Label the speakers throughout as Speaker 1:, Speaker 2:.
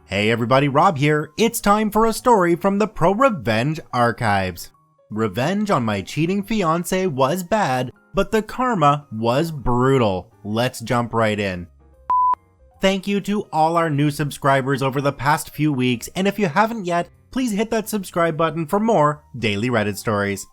Speaker 1: Hey everybody, Rob here. It's time for a story from the ProRevenge archives. Revenge on my cheating fiance was bad, but the karma was brutal. Let's jump right in. Thank you to all our new subscribers over the past few weeks, and if you haven't yet, please hit that subscribe button for more daily Reddit stories.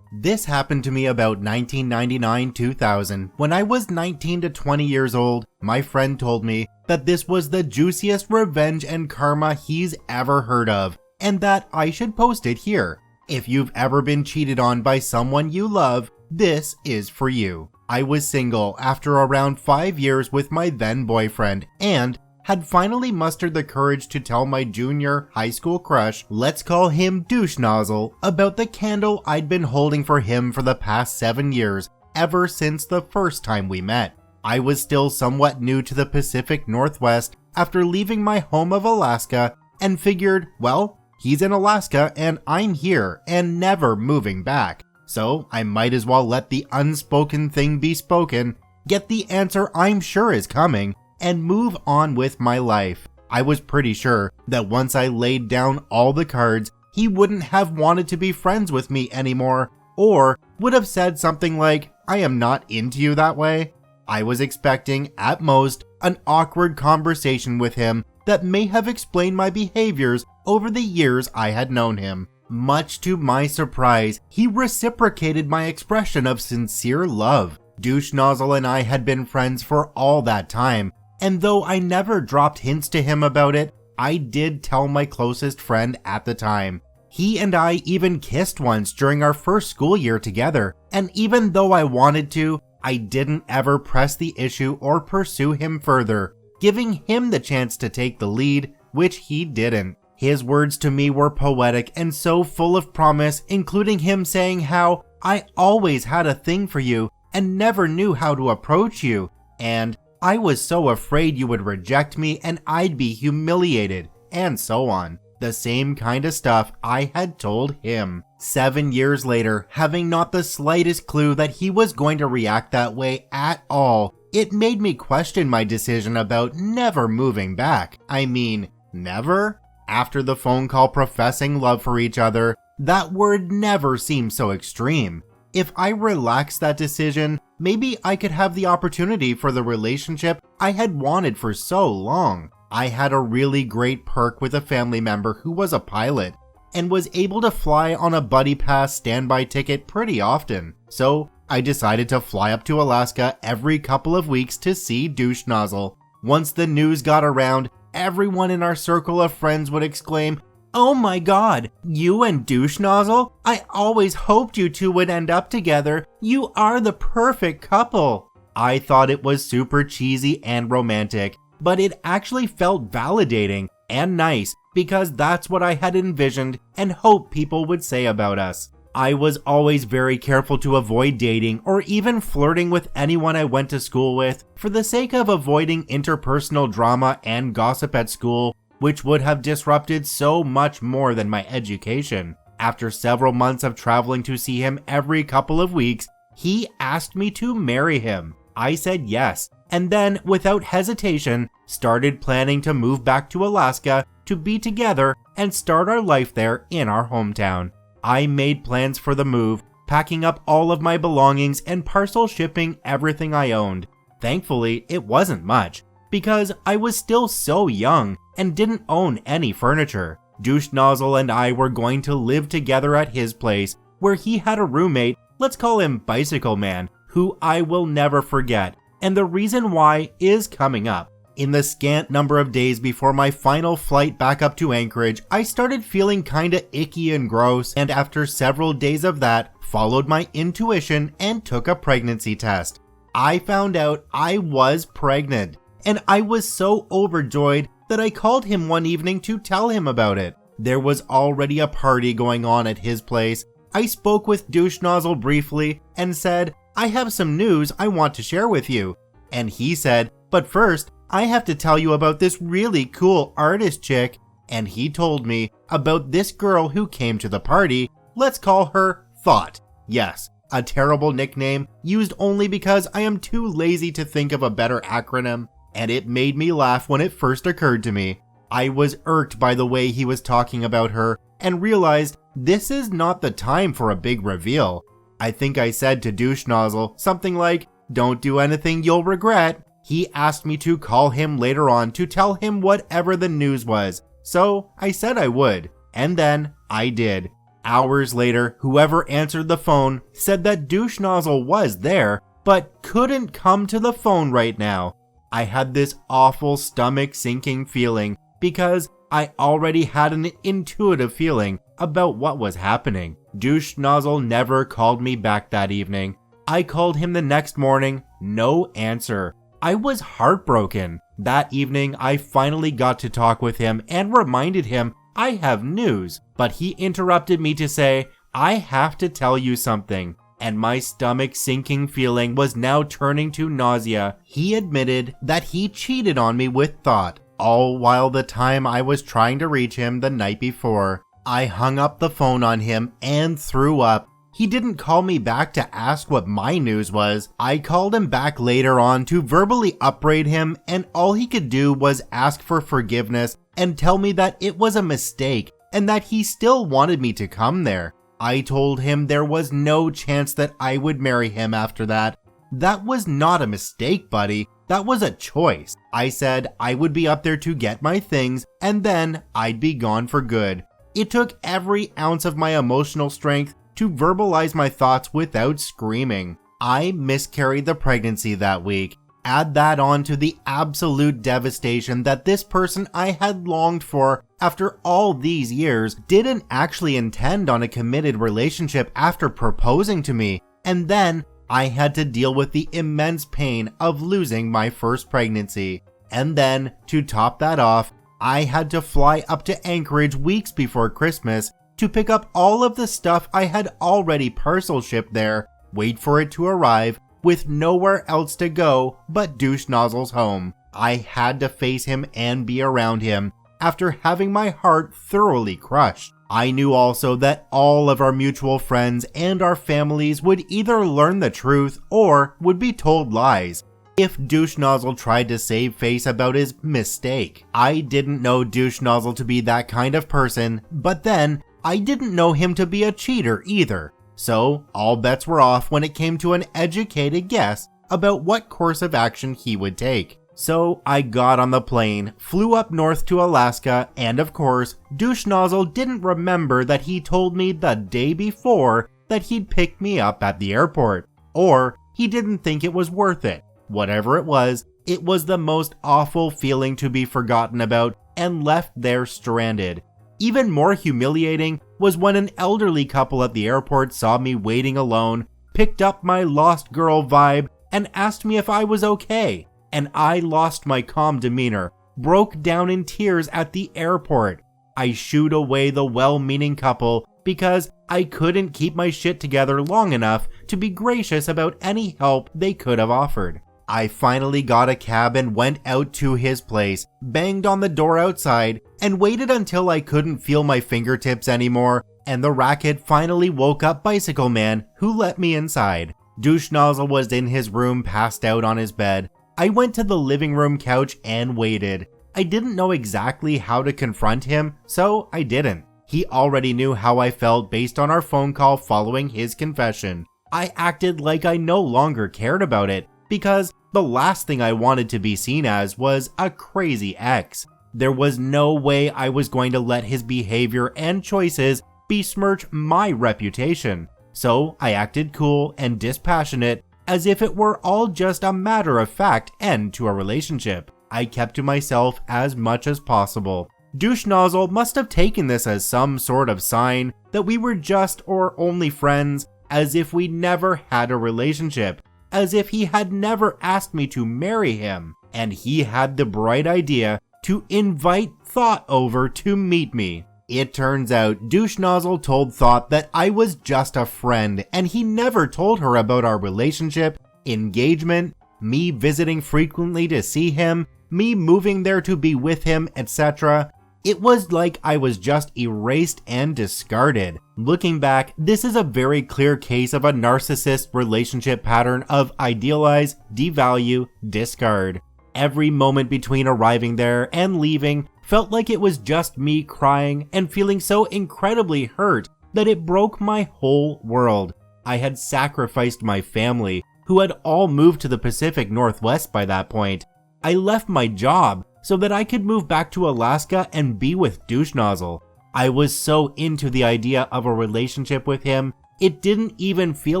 Speaker 1: This happened to me about 1999-2000. When I was 19 to 20 years old, my friend told me that this was the juiciest revenge and karma he's ever heard of, and that I should post it here. If you've ever been cheated on by someone you love, this is for you. I was single after around 5 years with my then boyfriend and had finally mustered the courage to tell my junior high school crush, let's call him Douche Nozzle, about the candle I'd been holding for him for the past 7 years, ever since the first time we met. I was still somewhat new to the Pacific Northwest after leaving my home of Alaska and figured, well, he's in Alaska and I'm here and never moving back. So I might as well let the unspoken thing be spoken, get the answer I'm sure is coming, and move on with my life. I was pretty sure that once I laid down all the cards, he wouldn't have wanted to be friends with me anymore, or would have said something like, I am not into you that way. I was expecting, at most, an awkward conversation with him that may have explained my behaviors over the years I had known him. Much to my surprise, he reciprocated my expression of sincere love. Douche Nozzle and I had been friends for all that time, and though I never dropped hints to him about it, I did tell my closest friend at the time. He and I even kissed once during our first school year together, and even though I wanted to, I didn't ever press the issue or pursue him further, giving him the chance to take the lead, which he didn't. His words to me were poetic and so full of promise, including him saying how I always had a thing for you and never knew how to approach you, and I was so afraid you would reject me and I'd be humiliated, and so on. The same kind of stuff I had told him. 7 years later, having not the slightest clue that he was going to react that way at all, it made me question my decision about never moving back. I mean, never? After the phone call professing love for each other, that word never seemed so extreme. If I relaxed that decision, maybe I could have the opportunity for the relationship I had wanted for so long. I had a really great perk with a family member who was a pilot and was able to fly on a buddy pass standby ticket pretty often. So I decided to fly up to Alaska every couple of weeks to see Douche Nozzle. Once the news got around, everyone in our circle of friends would exclaim, "Oh my god, you and Douche Nozzle? I always hoped you two would end up together. You are the perfect couple." I thought it was super cheesy and romantic, but it actually felt validating and nice because that's what I had envisioned and hoped people would say about us. I was always very careful to avoid dating or even flirting with anyone I went to school with for the sake of avoiding interpersonal drama and gossip at school, which would have disrupted so much more than my education. After several months of traveling to see him every couple of weeks, he asked me to marry him. I said yes, and then, without hesitation, started planning to move back to Alaska to be together and start our life there in our hometown. I made plans for the move, packing up all of my belongings and parcel shipping everything I owned. Thankfully, it wasn't much, because I was still so young and didn't own any furniture. Douche Nozzle and I were going to live together at his place, where he had a roommate, let's call him Bicycle Man, who I will never forget, and the reason why is coming up. In the scant number of days before my final flight back up to Anchorage, I started feeling kinda icky and gross, and after several days of that, followed my intuition and took a pregnancy test. I found out I was pregnant, and I was so overjoyed that I called him one evening to tell him about it. There was already a party going on at his place. I spoke with Douche Nozzle briefly and said, I have some news I want to share with you. And he said, but first, I have to tell you about this really cool artist chick. And he told me about this girl who came to the party. Let's call her Thought. Yes, a terrible nickname used only because I am too lazy to think of a better acronym. And it made me laugh when it first occurred to me. I was irked by the way he was talking about her and realized this is not the time for a big reveal. I think I said to Douche Nozzle something like, "Don't do anything you'll regret." He asked me to call him later on to tell him whatever the news was, so I said I would, and then I did. Hours later, whoever answered the phone said that Douche Nozzle was there, but couldn't come to the phone right now. I had this awful stomach-sinking feeling because I already had an intuitive feeling about what was happening. Douche Nozzle never called me back that evening. I called him the next morning, no answer. I was heartbroken. That evening, I finally got to talk with him and reminded him I have news, but he interrupted me to say, "I have to tell you something." And my stomach-sinking feeling was now turning to nausea. He admitted that he cheated on me with thought, all while the time I was trying to reach him the night before. I hung up the phone on him and threw up. He didn't call me back to ask what my news was. I called him back later on to verbally upbraid him, and all he could do was ask for forgiveness and tell me that it was a mistake and that he still wanted me to come there. I told him there was no chance that I would marry him after that. That was not a mistake, buddy. That was a choice. I said I would be up there to get my things and then I'd be gone for good. It took every ounce of my emotional strength to verbalize my thoughts without screaming. I miscarried the pregnancy that week. Add that on to the absolute devastation that this person I had longed for after all these years didn't actually intend on a committed relationship after proposing to me, and then I had to deal with the immense pain of losing my first pregnancy. And then, to top that off, I had to fly up to Anchorage weeks before Christmas to pick up all of the stuff I had already parcel shipped there, wait for it to arrive, with nowhere else to go but Douche Nozzle's home. I had to face him and be around him after having my heart thoroughly crushed. I knew also that all of our mutual friends and our families would either learn the truth or would be told lies if Douche Nozzle tried to save face about his mistake. I didn't know Douche Nozzle to be that kind of person, but then I didn't know him to be a cheater either. So all bets were off when it came to an educated guess about what course of action he would take. So I got on the plane, flew up north to Alaska, and of course, Douche Nozzle didn't remember that he told me the day before that he'd pick me up at the airport. Or he didn't think it was worth it. Whatever it was the most awful feeling to be forgotten about and left there stranded. Even more humiliating was when an elderly couple at the airport saw me waiting alone, picked up my lost girl vibe, and asked me if I was okay. And I lost my calm demeanor, broke down in tears at the airport. I shooed away the well-meaning couple because I couldn't keep my shit together long enough to be gracious about any help they could have offered. I finally got a cab and went out to his place, banged on the door outside, and waited until I couldn't feel my fingertips anymore, and the racket finally woke up Bicycle Man, who let me inside. Douche Nozzle was in his room, passed out on his bed. I went to the living room couch and waited. I didn't know exactly how to confront him, so I didn't. He already knew how I felt based on our phone call following his confession. I acted like I no longer cared about it, because the last thing I wanted to be seen as was a crazy ex. There was no way I was going to let his behavior and choices besmirch my reputation. So I acted cool and dispassionate, as if it were all just a matter-of-fact end to a relationship. I kept to myself as much as possible. Douche Nozzle must have taken this as some sort of sign that we were just or only friends, as if we never had a relationship, as if he had never asked me to marry him, and he had the bright idea to invite Thought over to meet me. It turns out Douche Nozzle told Thought that I was just a friend, and he never told her about our relationship, engagement, me visiting frequently to see him, me moving there to be with him, etc. It was like I was just erased and discarded. Looking back, this is a very clear case of a narcissist relationship pattern of idealize, devalue, discard. Every moment between arriving there and leaving felt like it was just me crying and feeling so incredibly hurt that it broke my whole world. I had sacrificed my family, who had all moved to the Pacific Northwest by that point. I left my job so that I could move back to Alaska and be with Douche Nozzle. I was so into the idea of a relationship with him, it didn't even feel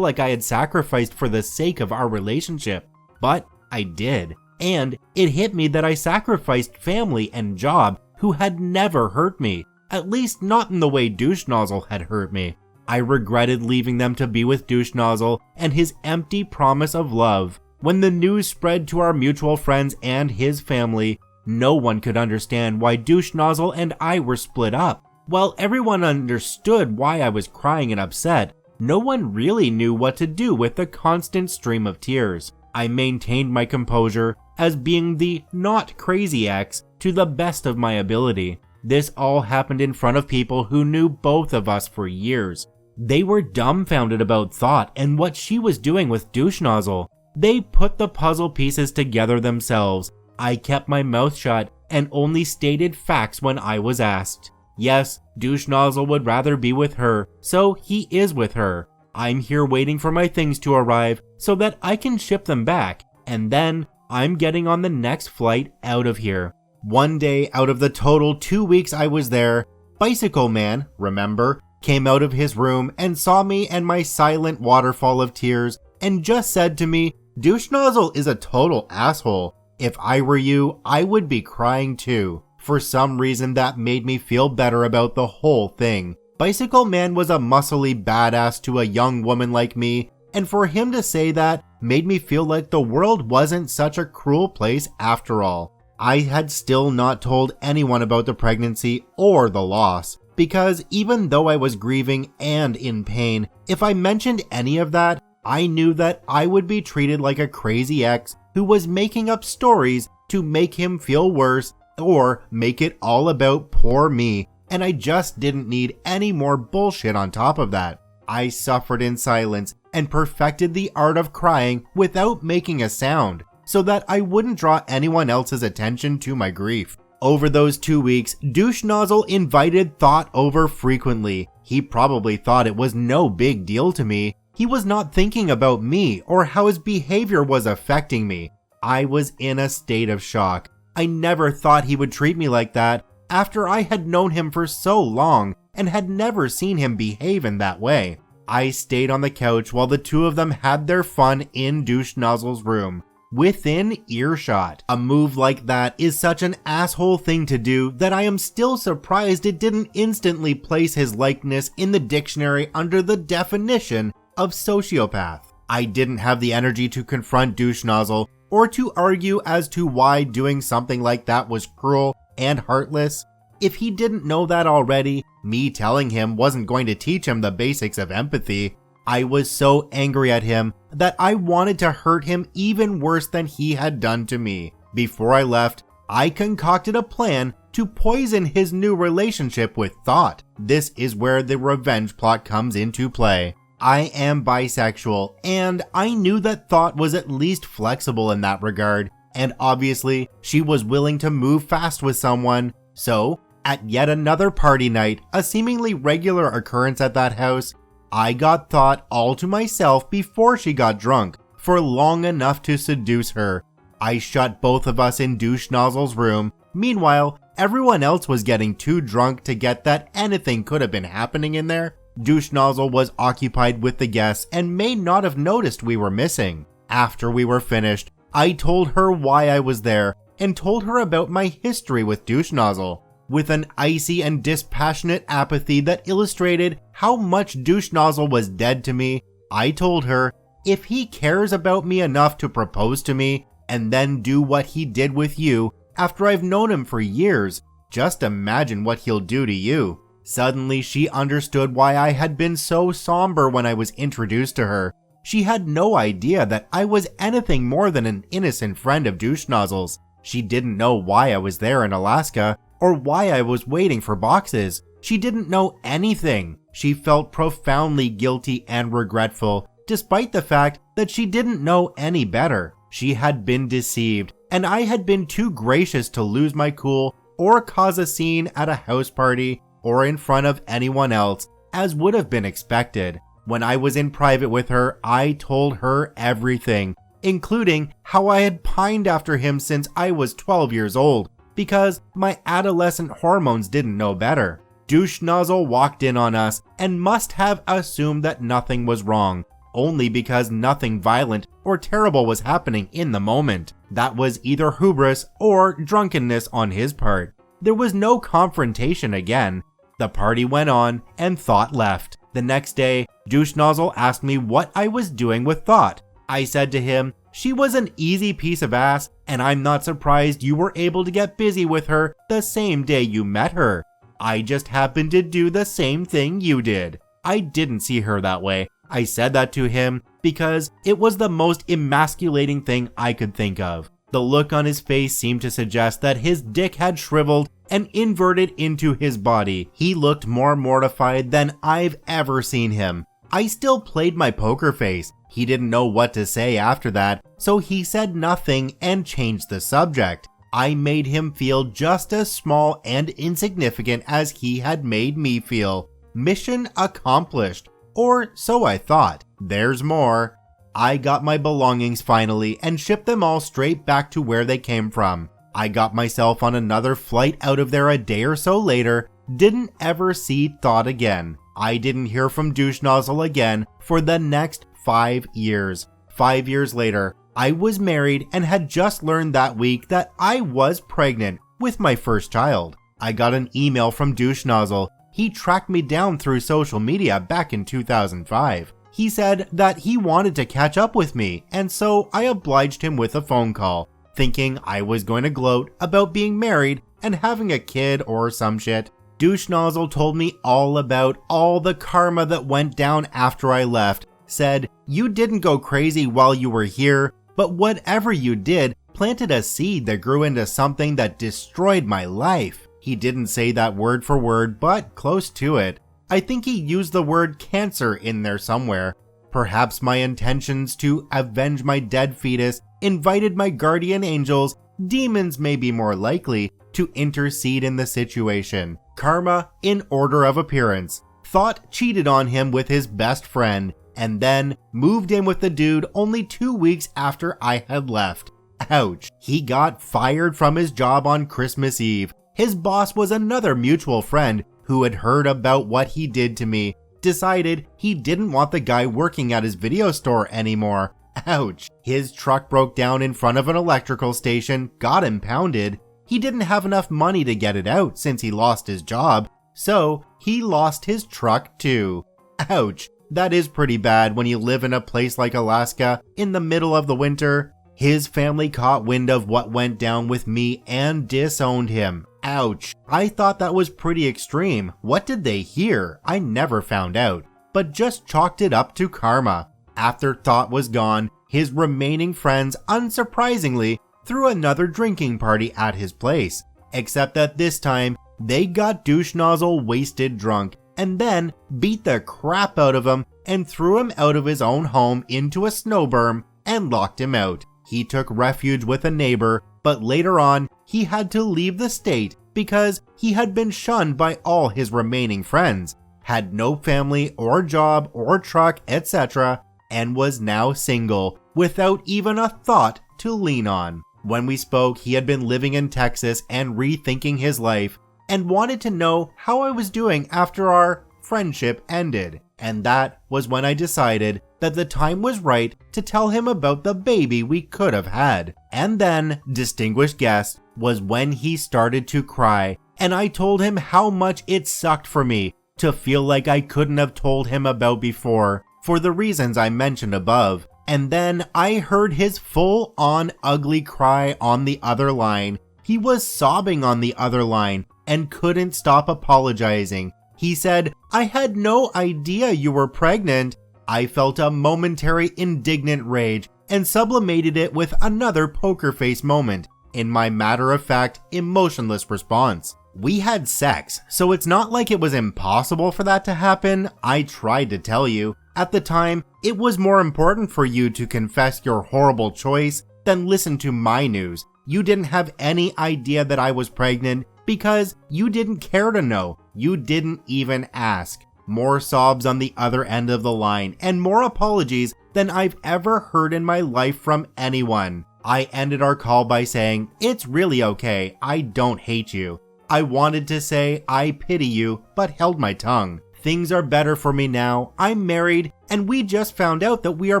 Speaker 1: like I had sacrificed for the sake of our relationship. But I did. And it hit me that I sacrificed family and job who had never hurt me, at least not in the way Douche Nozzle had hurt me. I regretted leaving them to be with Douche Nozzle and his empty promise of love. When the news spread to our mutual friends and his family, no one could understand why Douche Nozzle and I were split up. While everyone understood why I was crying and upset, no one really knew what to do with the constant stream of tears. I maintained my composure as being the not crazy ex to the best of my ability. This all happened in front of people who knew both of us for years. They were dumbfounded about Thought and what she was doing with Douche Nozzle. They put the puzzle pieces together themselves. I kept my mouth shut and only stated facts when I was asked. Yes, Douche Nozzle would rather be with her, so he is with her. I'm here waiting for my things to arrive so that I can ship them back, and then I'm getting on the next flight out of here. One day out of the total 2 weeks I was there, Bicycle Man, remember, came out of his room and saw me and my silent waterfall of tears and just said to me, "Douche Nozzle is a total asshole. If I were you, I would be crying too." For some reason that made me feel better about the whole thing. Bicycle Man was a muscly badass to a young woman like me, and for him to say that made me feel like the world wasn't such a cruel place after all. I had still not told anyone about the pregnancy or the loss, because even though I was grieving and in pain, if I mentioned any of that, I knew that I would be treated like a crazy ex who was making up stories to make him feel worse or make it all about poor me, and I just didn't need any more bullshit on top of that. I suffered in silence and perfected the art of crying without making a sound, so that I wouldn't draw anyone else's attention to my grief. Over those 2 weeks, Douche Nozzle invited Thought over frequently. He probably thought it was no big deal to me. He was not thinking about me or how his behavior was affecting me. I was in a state of shock. I never thought he would treat me like that after I had known him for so long and had never seen him behave in that way. I stayed on the couch while the two of them had their fun in Douche Nozzle's room, within earshot. A move like that is such an asshole thing to do that I am still surprised it didn't instantly place his likeness in the dictionary under the definition of sociopath. I didn't have the energy to confront Douche Nozzle or to argue as to why doing something like that was cruel and heartless. If he didn't know that already, me telling him wasn't going to teach him the basics of empathy. I was so angry at him that I wanted to hurt him even worse than he had done to me. Before I left, I concocted a plan to poison his new relationship with Thought. This is where the revenge plot comes into play. I am bisexual, and I knew that Thought was at least flexible in that regard, and obviously she was willing to move fast with someone. So, at yet another party night, a seemingly regular occurrence at that house, I got Thought all to myself before she got drunk, for long enough to seduce her. I shut both of us in Douche Nozzle's room. Meanwhile, everyone else was getting too drunk to get that anything could have been happening in there. Douche Nozzle was occupied with the guests and may not have noticed we were missing. After we were finished, I told her why I was there and told her about my history with Douche Nozzle. With an icy and dispassionate apathy that illustrated how much Douche Nozzle was dead to me, I told her, if he cares about me enough to propose to me and then do what he did with you after I've known him for years, just imagine what he'll do to you. Suddenly, she understood why I had been so somber when I was introduced to her. She had no idea that I was anything more than an innocent friend of Douche Nozzle's. She didn't know why I was there in Alaska or why I was waiting for boxes. She didn't know anything. She felt profoundly guilty and regretful, despite the fact that she didn't know any better. She had been deceived, and I had been too gracious to lose my cool or cause a scene at a house party or in front of anyone else, as would have been expected. When I was in private with her, I told her everything, including how I had pined after him since I was 12 years old, because my adolescent hormones didn't know better. Douche Nozzle walked in on us and must have assumed that nothing was wrong, only because nothing violent or terrible was happening in the moment. That was either hubris or drunkenness on his part. There was no confrontation again. The party went on and Thought left. The next day, Douche Nozzle asked me what I was doing with Thought. I said to him, "She was an easy piece of ass, and I'm not surprised you were able to get busy with her the same day you met her. I just happened to do the same thing you did." I didn't see her that way. I said that to him because it was the most emasculating thing I could think of. The look on his face seemed to suggest that his dick had shriveled and inverted into his body. He looked more mortified than I've ever seen him. I still played my poker face. He didn't know what to say after that, so he said nothing and changed the subject. I made him feel just as small and insignificant as he had made me feel. Mission accomplished. Or so I thought. There's more. I got my belongings finally and shipped them all straight back to where they came from. I got myself on another flight out of there a day or so later. Didn't ever see Thought again. I didn't hear from Douche Nozzle again for the next 5 years. 5 years later, I was married and had just learned that week that I was pregnant with my first child. I got an email from Douche Nozzle. He tracked me down through social media back in 2005. He said that he wanted to catch up with me, and so I obliged him with a phone call, thinking I was going to gloat about being married and having a kid or some shit. Douche Nozzle told me all about all the karma that went down after I left. Said, "You didn't go crazy while you were here, but whatever you did planted a seed that grew into something that destroyed my life." He didn't say that word for word, but close to it. I think he used the word cancer in there somewhere. Perhaps my intentions to avenge my dead fetus invited my guardian angels, demons may be more likely, to intercede in the situation. Karma in order of appearance. Thought cheated on him with his best friend, and then moved in with the dude only 2 weeks after I had left. Ouch. He got fired from his job on Christmas Eve. His boss was another mutual friend who had heard about what he did to me, decided he didn't want the guy working at his video store anymore. Ouch. His truck broke down in front of an electrical station, got impounded. He didn't have enough money to get it out since he lost his job, so he lost his truck too. Ouch. That is pretty bad when you live in a place like Alaska in the middle of the winter. His family caught wind of what went down with me and disowned him. Ouch. I thought that was pretty extreme. What did they hear? I never found out, but just chalked it up to karma. After Thought was gone, his remaining friends unsurprisingly threw another drinking party at his place, except that this time they got Douche Nozzle wasted drunk and then beat the crap out of him and threw him out of his own home into a snow berm and locked him out. He took refuge with a neighbor, but later on he had to leave the state because he had been shunned by all his remaining friends, had no family or job or truck, etc., and was now single, without even a thought to lean on. When we spoke, he had been living in Texas and rethinking his life, and wanted to know how I was doing after our friendship ended. And that was when I decided that the time was right to tell him about the baby we could have had. And then, distinguished guest, was when he started to cry, and I told him how much it sucked for me to feel like I couldn't have told him about before, for the reasons I mentioned above. And then I heard his full-on ugly cry on the other line. He was sobbing on the other line and couldn't stop apologizing. He said, "I had no idea you were pregnant." I felt a momentary indignant rage and sublimated it with another poker face moment in my matter-of-fact, emotionless response. We had sex, so it's not like it was impossible for that to happen. I tried to tell you. At the time, it was more important for you to confess your horrible choice than listen to my news. You didn't have any idea that I was pregnant because you didn't care to know. You didn't even ask. More sobs on the other end of the line and more apologies than I've ever heard in my life from anyone. I ended our call by saying, "It's really okay, I don't hate you." I wanted to say, "I pity you," but held my tongue. Things are better for me now, I'm married, and we just found out that we are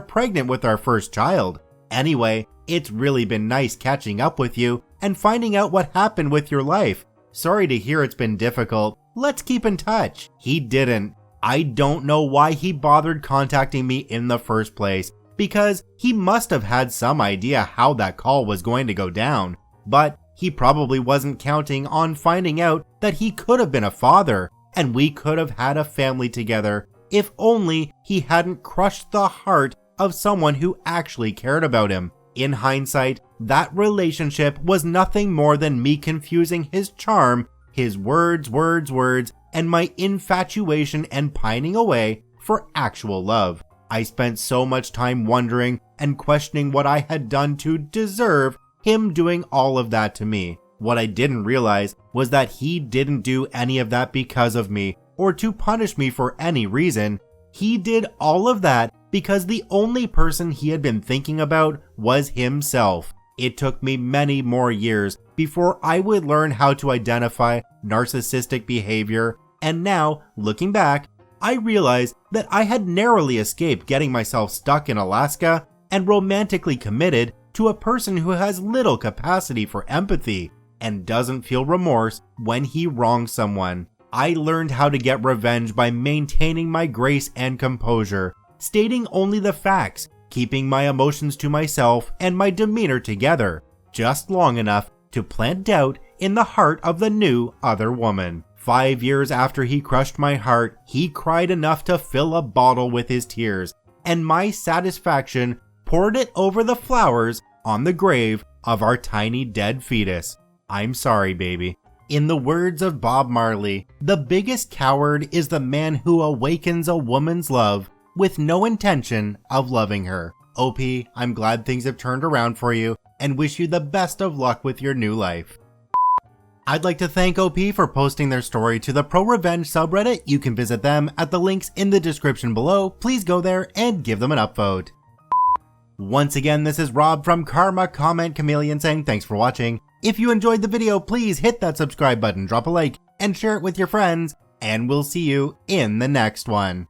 Speaker 1: pregnant with our first child. Anyway, it's really been nice catching up with you and finding out what happened with your life. Sorry to hear it's been difficult. Let's keep in touch. He didn't. I don't know why he bothered contacting me in the first place, because he must have had some idea how that call was going to go down, but he probably wasn't counting on finding out that he could have been a father and we could have had a family together if only he hadn't crushed the heart of someone who actually cared about him. In hindsight, that relationship was nothing more than me confusing his charm, his words, and my infatuation and pining away for actual love. I spent so much time wondering and questioning what I had done to deserve him doing all of that to me. What I didn't realize was that he didn't do any of that because of me or to punish me for any reason. He did all of that because the only person he had been thinking about was himself. It took me many more years before I would learn how to identify narcissistic behavior, and now, looking back, I realized that I had narrowly escaped getting myself stuck in Alaska and romantically committed to a person who has little capacity for empathy and doesn't feel remorse when he wrongs someone. I learned how to get revenge by maintaining my grace and composure, stating only the facts, keeping my emotions to myself and my demeanor together, just long enough to plant doubt in the heart of the new other woman. 5 years after he crushed my heart, he cried enough to fill a bottle with his tears, and my satisfaction poured it over the flowers on the grave of our tiny dead fetus. I'm sorry, baby. In the words of Bob Marley, the biggest coward is the man who awakens a woman's love with no intention of loving her. OP, I'm glad things have turned around for you and wish you the best of luck with your new life. I'd like to thank OP for posting their story to the ProRevenge subreddit. You can visit them at the links in the description below. Please go there and give them an upvote. Once again, this is Rob from Karma Comment Chameleon saying thanks for watching. If you enjoyed the video, please hit that subscribe button, drop a like, and share it with your friends, and we'll see you in the next one.